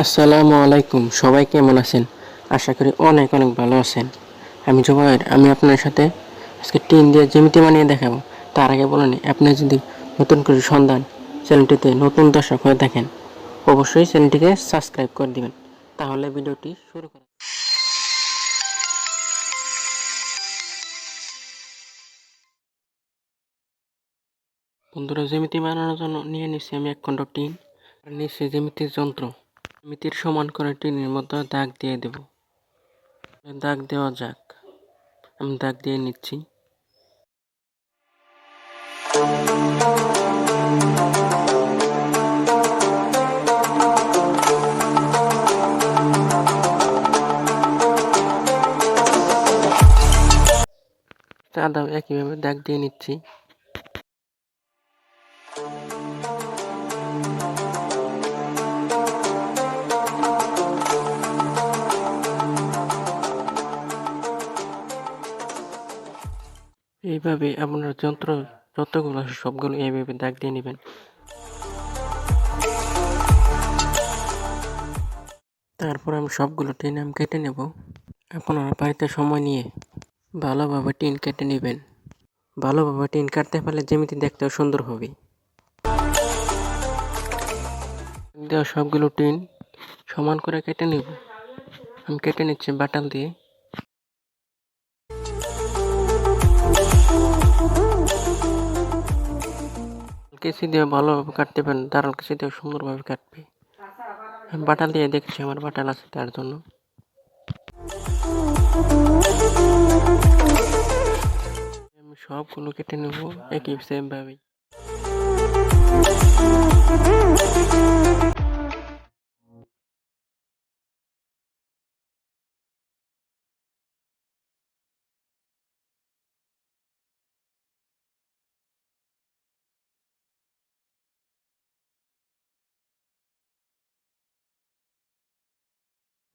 আসসালামু আলাইকুম, সবাই কেমন আছেন? আশা করি অনেক অনেক ভালো আছেন। আমি জোবায়ের, আমি আপনার সাথে আজকে টিন দিয়ে জ্যামিতি বানিয়ে দেখাবো। তার আগে বলে নিই, আপনি যদি নতুন করে সন্ধান চ্যানেলটিতে নতুন দর্শক হয়ে থাকেন, অবশ্যই চ্যানেলটিকে সাবস্ক্রাইব করে দিবেন। তাহলে ভিডিওটি শুরু করা। বন্ধুরা, জ্যামিতি বানানোর জন্য নিয়ে নিচ্ছি আমি 1 খণ্ড টিন আর নিচ্ছি জ্যামিতির যন্ত্র। জ্যামিতির সমান করে টিনের মধ্যে দাগ দিয়ে দেব। দাগ দেওয়া যাক, আমি দাগ দিয়ে নিচ্ছি। আদাও একইভাবে দাগ দিয়ে নিচ্ছি। এইভাবে আপনার যন্ত্র যতগুলো আছে সবগুলো এইভাবে দাগ দিয়ে নেবেন। তারপর আমি সবগুলো টিন কেটে নেব। আপনারা বাড়িতে সময় নিয়ে ভালোভাবে টিন কেটে নেবেন। ভালোভাবে টিন কাটতে পারলে জ্যামিতি দেখতেও সুন্দর হবে। দেওয়া সবগুলো টিন সমান করে কেটে নেব। আমি কেটে নিচ্ছি বাটাল দিয়ে। কেচি দিয়ে ভালোভাবে কাটতে পারেন, ধারাল কেচি দিয়ে সুন্দরভাবে কাটবে। আমি বাটাল দিয়ে দেখছি, আমার বাটাল আছে তার জন্য। আমি সবগুলো কেটে নেব একই সেম ভাবে।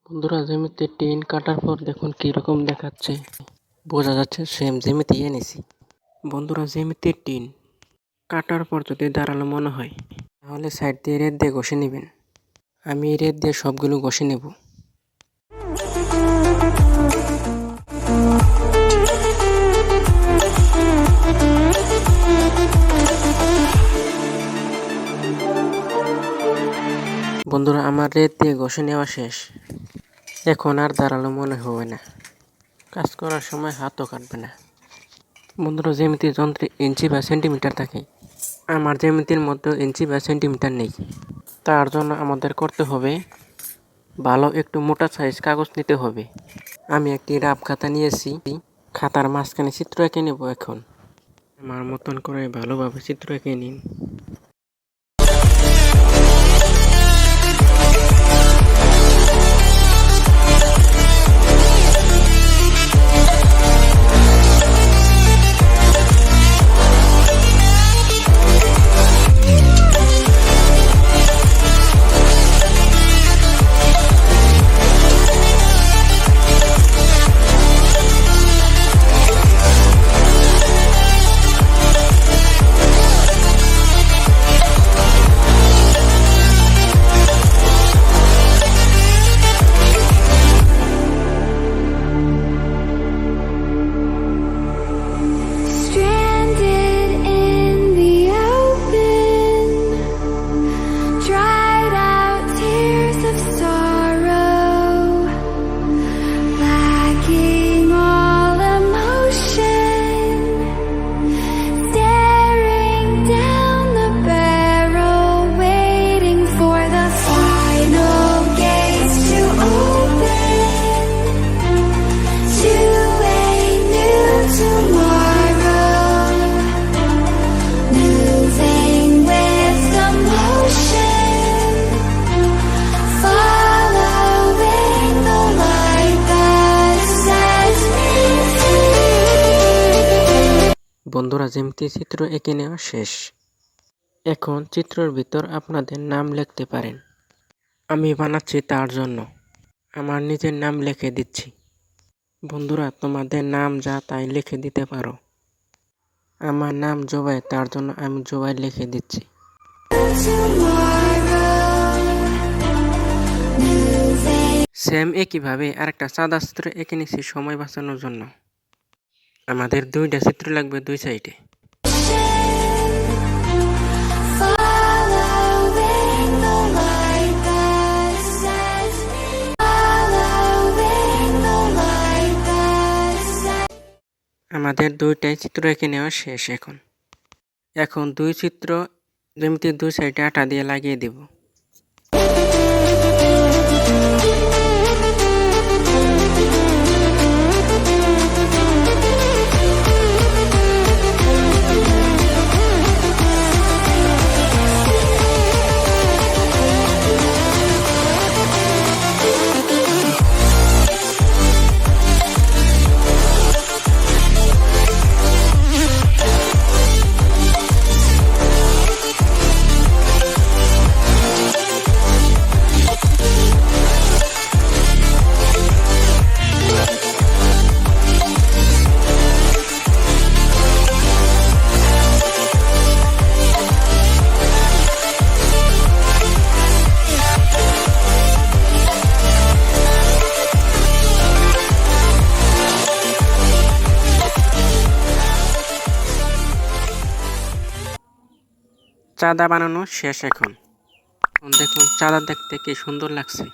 বন্ধুরা, জ্যামিতি টিন কাটার পর দেখুন কিরকম দেখাচ্ছে, বোঝা যাচ্ছে সেম জ্যামিতি এনেছি। বন্ধুরা, জ্যামিতির টিন কাটার পর যদি দাঁড়ালো মনে হয়, তাহলে সাইড দিয়ে রেত দিয়ে ঘষে নেবেন। আমি রেত দিয়ে সবগুলো ঘষে নেব। বন্ধুরা, আমার রেত দিয়ে ঘষে নেওয়া শেষ। এখন আর দাঁড়ালো মনে হবে না, কাজ করার সময় হাতও কাটবে না। বন্ধুরা, জ্যামিতির যন্ত্রে ইঞ্চি বা সেন্টিমিটার থাকে। আমার জ্যামিতির মধ্যে ইঞ্চি বা সেন্টিমিটার নেই। তার জন্য আমাদের করতে হবে, ভালো একটু মোটা সাইজ কাগজ নিতে হবে। আমি একটি রাফ খাতা নিয়েছি। খাতার মাঝখানে চিত্র এঁকে নেব। এখন আমার মতন করে ভালোভাবে চিত্র এঁকে নিন। বন্ধুরা, জ্যামিতি চিত্র এঁকে নেওয়া শেষ। এখন চিত্রের ভিতর আপনাদের নাম লিখতে পারেন। আমি বানাচ্ছি তার জন্য আমার নিজের নাম লিখে দিচ্ছি। বন্ধুরা, তোমাদের নাম যা তাই লিখে দিতে পারো। আমার নাম জোবায়ের, তার জন্য আমি জোবায়ের লিখে দিচ্ছি। সেম একইভাবে আরেকটা চাঁদা চিত্র এঁকে নিচ্ছি সময় বাঁচানোর জন্য। আমাদের 2টা চিত্র লাগবে 2 সাইডে। আমাদের 2টাই চিত্র এঁকে নেওয়া শেষ। এখন 2 চিত্র জ্যামিতির 2 সাইডে আটা দিয়ে লাগিয়ে দেব। চাঁদা বানানো শেষ। এখন দেখুন চাঁদা দেখতে কি সুন্দর লাগছে।